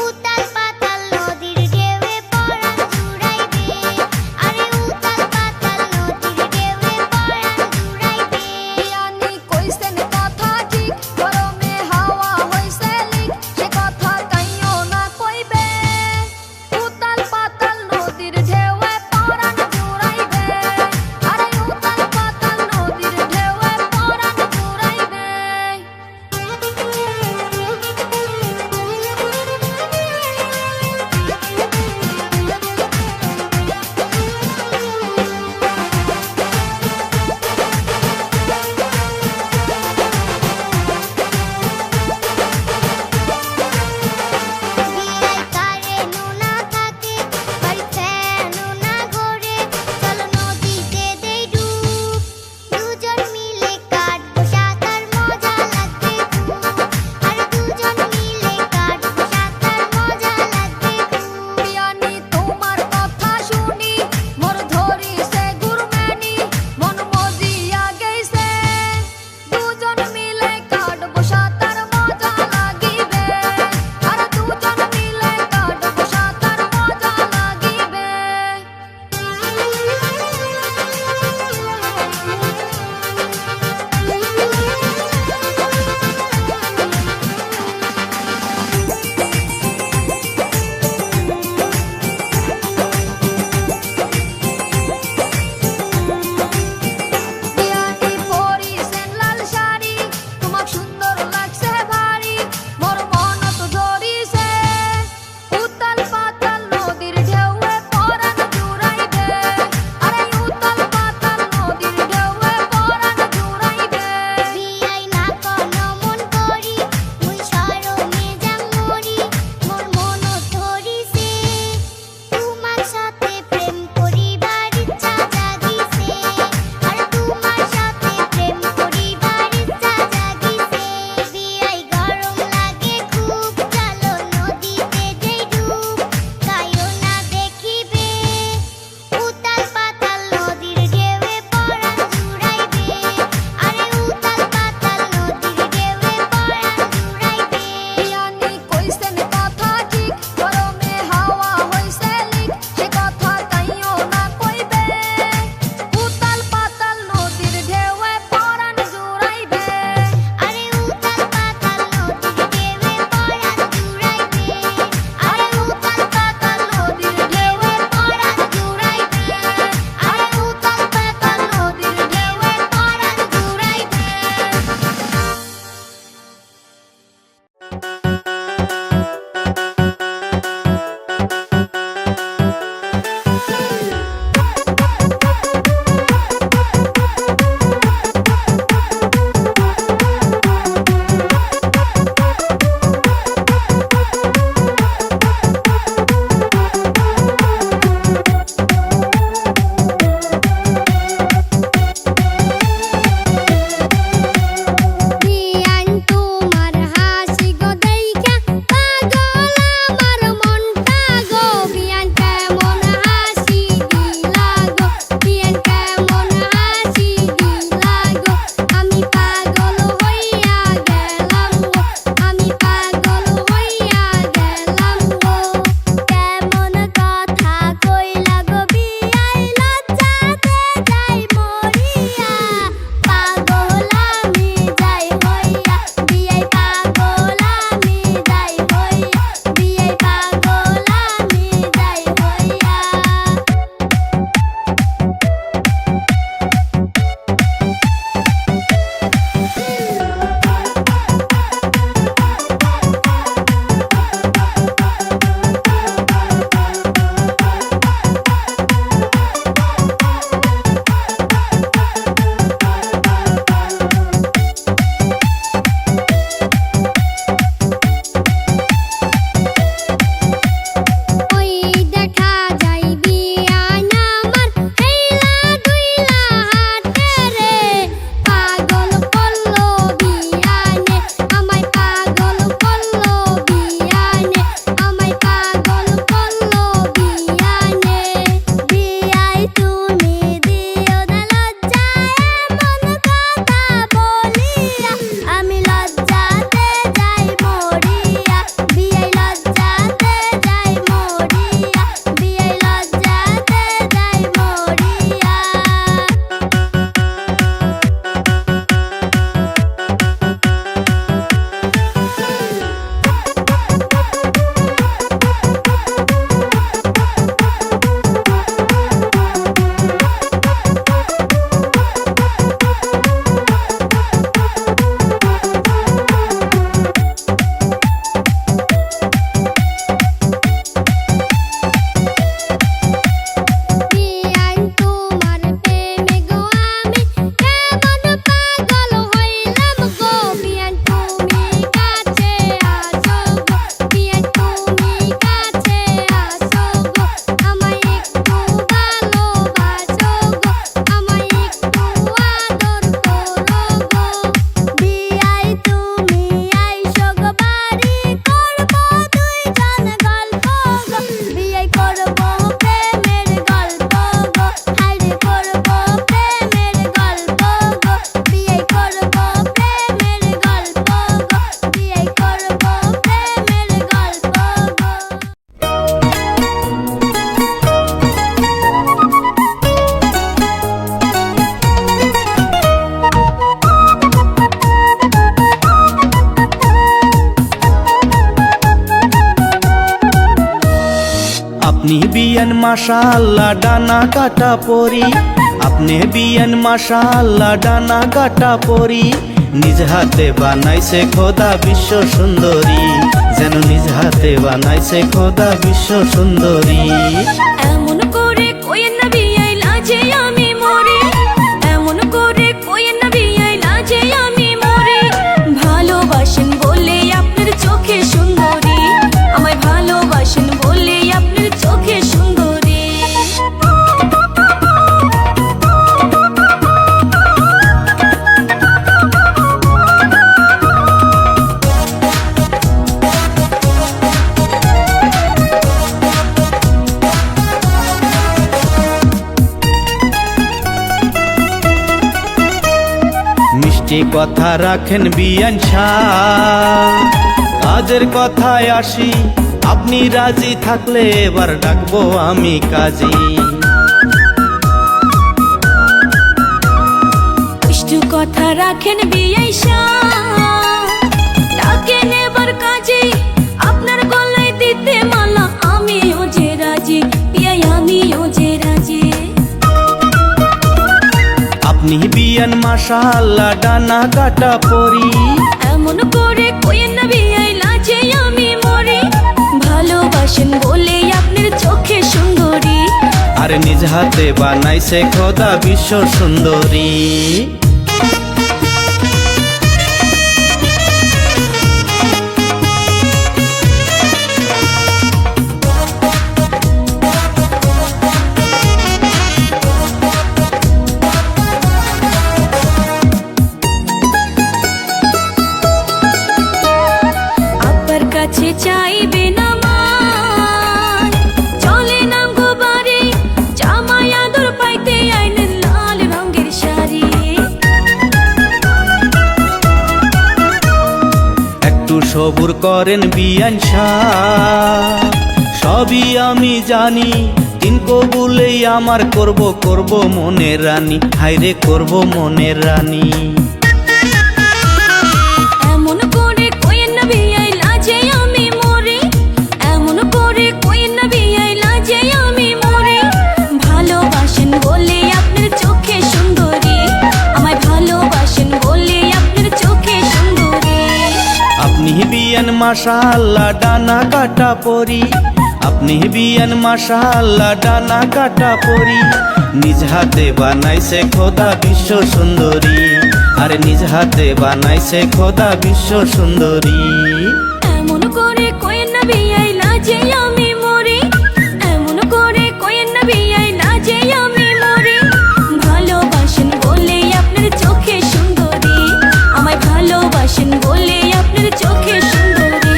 উতাল আপনি বিয়ান মাশাআল্লাহ ডানা কাটা পরি, আপনি বিয়ান মাশাআল্লাহ ডানা কাটা পরি। নিজ হাতে বানাইছে খোদা বিশ্ব সুন্দরী, যেন নিজ হাতে বানাইছে খোদা বিশ্ব সুন্দরী। এমন করে কইেন না বিয়াই লাজে আমি মরি, এমন করে কইেন না বিয়াই লাজে আমি মরি। ভালোবাসেন বলে আপনার চোখে সুন্দরী, আমায় ভালোবাসেন বলে আপনার চোখে সুন্দরী। মিষ্টি কথা রাখেন বিয়ান শাহ, কাজের কথায় আসি, আপনি রাজি থাকলে এবার ডাকবো আমি কাজী। মিষ্টি কথা রাখেন বিয়াই শাহ, ডাকেন এবার কাজে, আপনার গলায় দিতে মালা আমিও যে রাজি, বিয়াই আমিও যে রাজি। আপনি বিয়ান মাশাআল্লাহ ডানা কাটা পরি, এমন করে কইেন না বিয়াই লাজে আমি মরি। ভালোবাসেন বলে আপনার চোখে সুন্দরী, আর নিজ হাতে বানাইছে খোদা বিশ্ব সুন্দরী। আব্বার কাছে চাইবে না মান, চলে নাম গো বাড়ি, জামাই আদর পাইতে আইলেন লাল রঙের শাড়ি। একটু সবুর করেন বিয়ান শাহ, সবই আমি জানি, দিন কবুলেই আমার করব করব মনের রানী, হায়রে করব মনের রানী। এমন করে কইেন না বিয়াই লাজে আমি মরি, এমন করে কইেন না বিয়াই লাজে আমি মরি। ভালোবাসেন বলে আপনার চোখে সুন্দরী, আমায় ভালোবাসেন বলে আপনার চোখে সুন্দরী। আপনি বিয়ান মাশাআল্লাহ ডানা কাটা পরি, আপনি বিয়ান মাশাআল্লাহ ডানা কাটা পরি। নিজ হাতে বানাইছে খোদা বিশ্ব সুন্দরী, আর নিজ হাতে বানাইছে খোদা বিশ্ব সুন্দরী। এমন করে কইেন না বিয়াই লাজে আমি মরি, এমন করে কইেন না বিয়াই লাজে আমি মরি। ভালোবাসেন বলে আপনার চোখে সুন্দরী, আমায় ভালোবাসেন বলে আপনার চোখে সুন্দরী।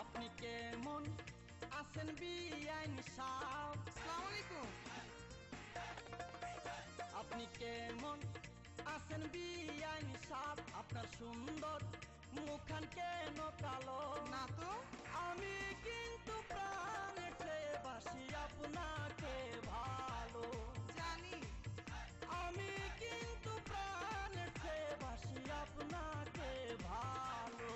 আপনি কেমন আছেন বিয়াইন সাহেব? আসসালামু আলাইকুম। আপনি কেমন আছেন বিয়াইন সাহেব? আপনার সুন্দর মুখখান কেন কালো? না তো, আমি কিন্তু প্রাণে চেয়ে বাসি আপনাকে ভালো জানি, আমি কিন্তু প্রাণে চেয়ে বাসি আপনাকে ভালো।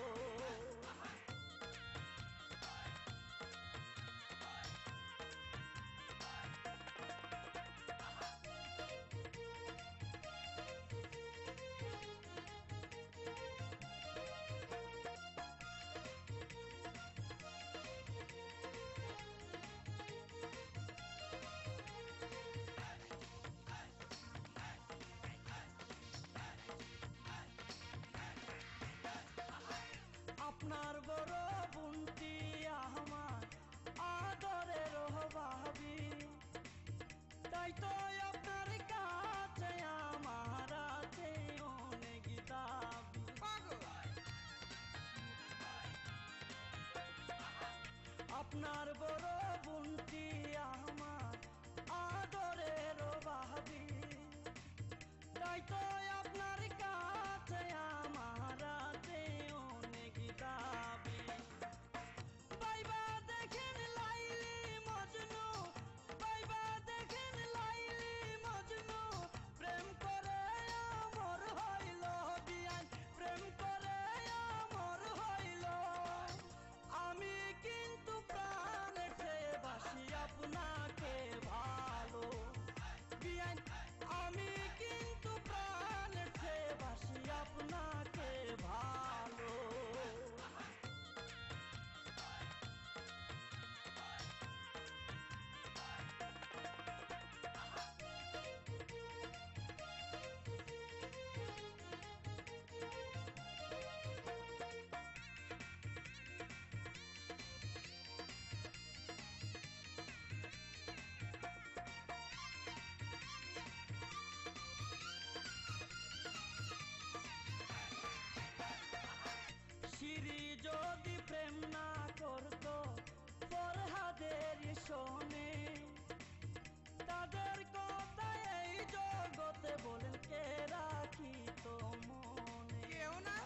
শোনে তাদের কথা এই জগতে বলেন কে রাখি তো মনে কেউ না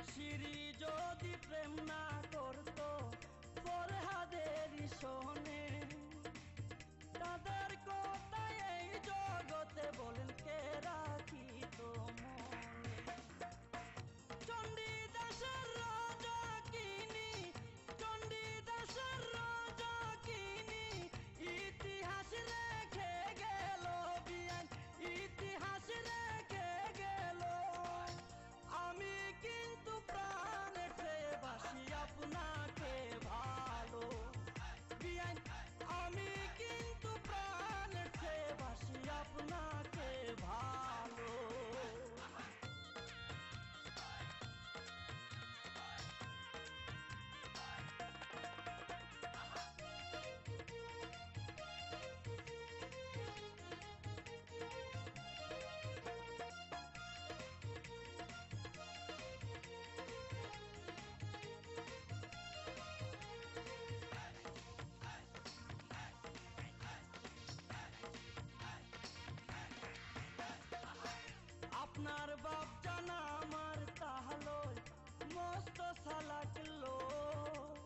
সিঁড়ি যদি প্রেম না করতো ফরহাদেরই শোনে তাদের কথা এই জগতে বলেন কে রাখি তো মনে চণ্ডীদাসের রাজা কিনি চণ্ডীদাসের রাজা কিনি ইতিহাস রেখে গেল বিয়ান ইতিহাস রেখে গেল আমি কিন্তু প্রাণেতে বাসি আপনাকে ভালো বিয়ান আমি কিন্তু প্রাণেতে বাসি আপনাকে ভালো আপনার বাপ জানা আমার তাহলো মস্ত সালাক লোক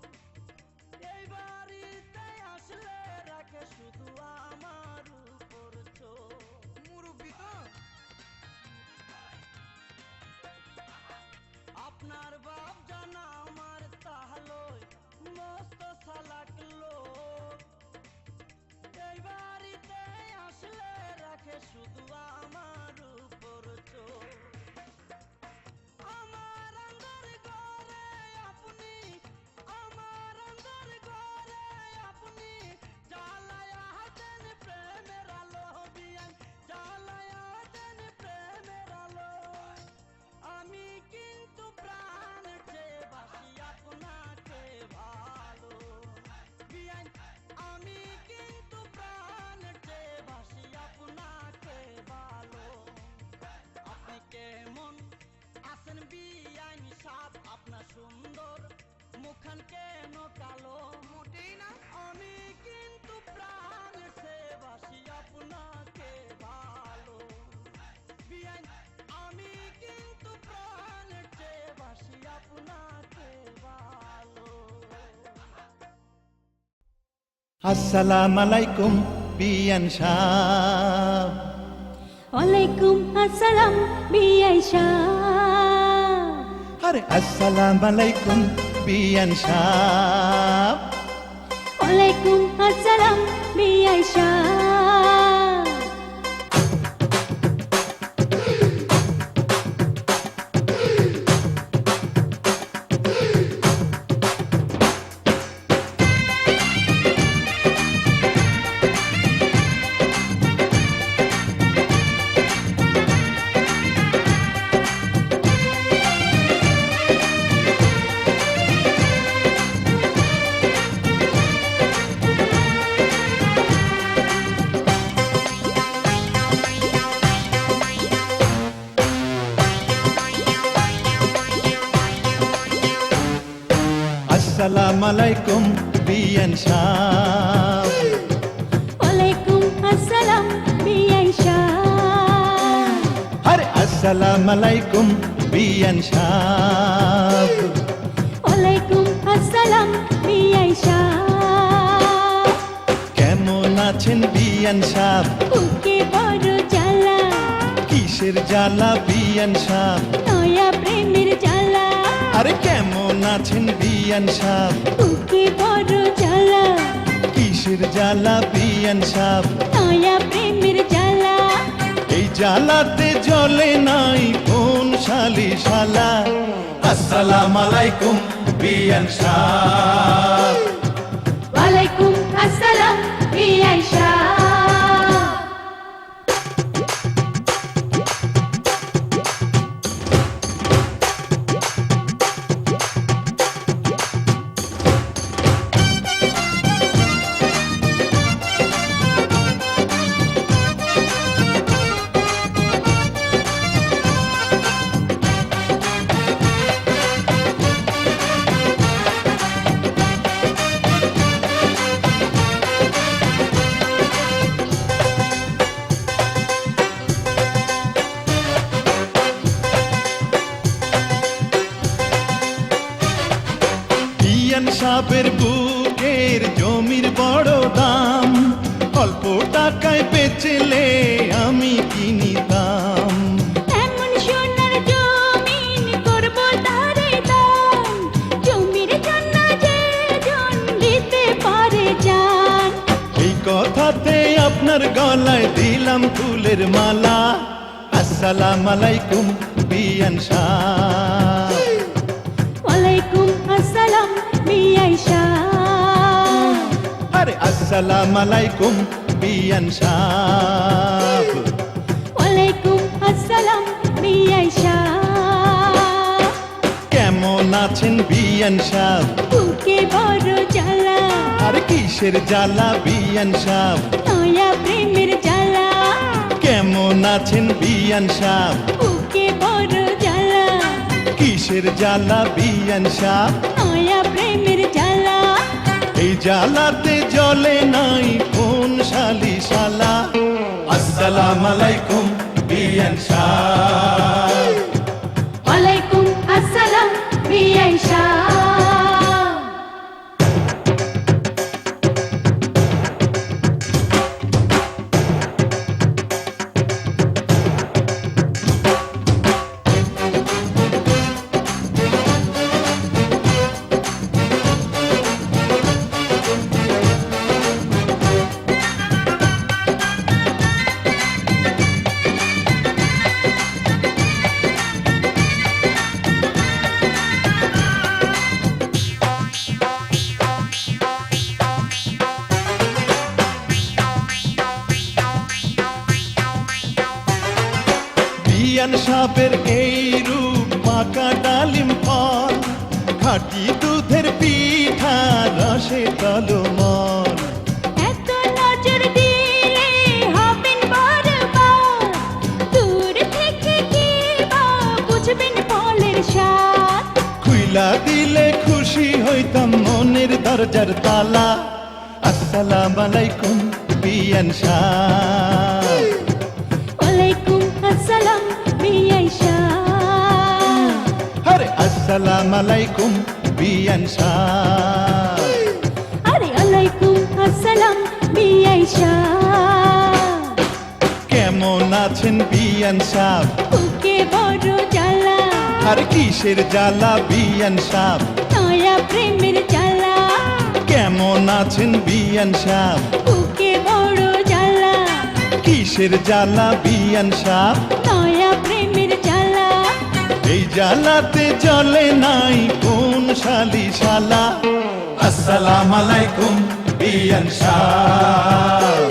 এই বাড়িতে আসলে রাখে শুধু আমার উপর চোখ মুরব্বি তো আপনার বাপ জানা আমার তাহলো মস্ত সালাক লোক এই বাড়িতে আসলে রাখে শুধু আমার উপর চোখ আমার আন্দার ঘরে আপনি আমার আন্দার ঘরে আপনি জ্বালায়া দেন প্রেমের আলো বিয়ান জ্বালায়া দেন প্রেমের আলো আমি কিন্তু প্রাণেতে বাসি আপনাকে ভালো বিয়ান আমি কিন্তু প্রাণেতে বাসি আপনাকে ভালো আপনি কেমন আছেন বিয়ান সাপ আপনার সুন্দর মুখখান কেন কালো মোটেই না আমি কিন্তু প্রাণেতে বাসি আপনাকে ভালো বিয়ান আমি কিন্তু প্রাণেতে বাসি আপনাকে ভালো আসসালামু আলাইকুম বিয়ান সাহেব ওয়ালাইকুম আসসালাম বিআই সাহেব আরে আসসালামু আলাইকুম বিয়ান সাহেব ওয়ালাইকুম আসসালাম বিআই সাহেব আসসালামু আলাইকুম বিয়ান সাহেব ওয়ালাইকুম আসসালাম বিআই সাহেব আরে আসসালামু আলাইকুম বিয়ান সাহেব ওয়ালাইকুম আসসালাম বিআই সাহেব কেমন আছেন বিয়ান সাহেব বুকে বড় জ্বালা কিসের জ্বালা বিয়ান সাহেব নয়া প্রেমের জ্বালা আরে কেমন আছেন বিয়ান সাহেব বুকে বড় জ্বালা কিসের জ্বালা বিয়ান সাহেব নয়া প্রেমের জ্বালা এই জ্বালাতে জ্বলে নাই কোন শালি শালা আসসালামু আলাইকুম বিয়ান সাহেব ওয়ালাইকুম আসসালাম বিআই সাহেব বুকের জমির বড় দাম, অল্প টাকায় বেচলে আমি কিনিতাম। এমন সোনার জমিন করব তারে দান, জমির জন্য যে জন দিতে পারে জান। এই কথাতে আপনার গলায় দিলাম ফুলের মালা। আসসালাম আলাইকুম বিয়ান সাহ। ওয়ালাইকুম আসসালাম বিআই সাহ। আরে আসসালাম আলাইকুম বিয়ান সাহ। ওয়ালাইকুম আসসালাম বিআই সাহ। কেমন আছেন বিয়ান সাহ? বুকে বড় জ্বালা, আর কিসের জ্বালা বিয়ান সাহ? নয়া প্রেমের জ্বালা। কেমন আছেন বিয়ান সাহ? বুকে বড় জ্বালা, কিসের জ্বালা বিয়ান সাহ? নয়া প্রেমের জ্বালা। এই জ্বালাতে জ্বলে নাই কোন শালি শালা। আসসালাম আলাইকুম বিয়ান সাহ। ওয়ালাইকুম আসসালাম বিআই সাহ। বিয়ান সাহেবের এই রূপ পাকা ডালিম ফল, খাঁটি দুধের পিঠা রসে টলমল। এত নজর দিলে হবেন বারবার, দূর থেকে কি বা বুঝবেন ফলের স্বাদ। খুইলা দিলে খুশি হইতাম মনের দরজার তালা। আসসালাম আলাইকুম বিয়ান সাহ। ওয়ালাইকুম আসসালাম বিআই সাহ। আরে আসসালাম আলাইকুম বিয়ান সাহ। আরে ওয়ালাইকুম আসসালাম বিআই সাহ। কেমন আছেন বিয়ান সাহ? বুকে বড় জ্বালা, আর কিসের জ্বালা বিয়ান সাহ? নয়া প্রেমের জ্বালা। কেমন আছেন বিয়ান সাহ? বুকে বড় জ্বালা, কিসের জ্বালা বিয়ান সাহ? নয়া প্রেমের জ্বালা। এই জ্বালাতে জ্বলে নাই কোন শালি শালা। আসসালাম আলাইকুম বিয়ান সাহ।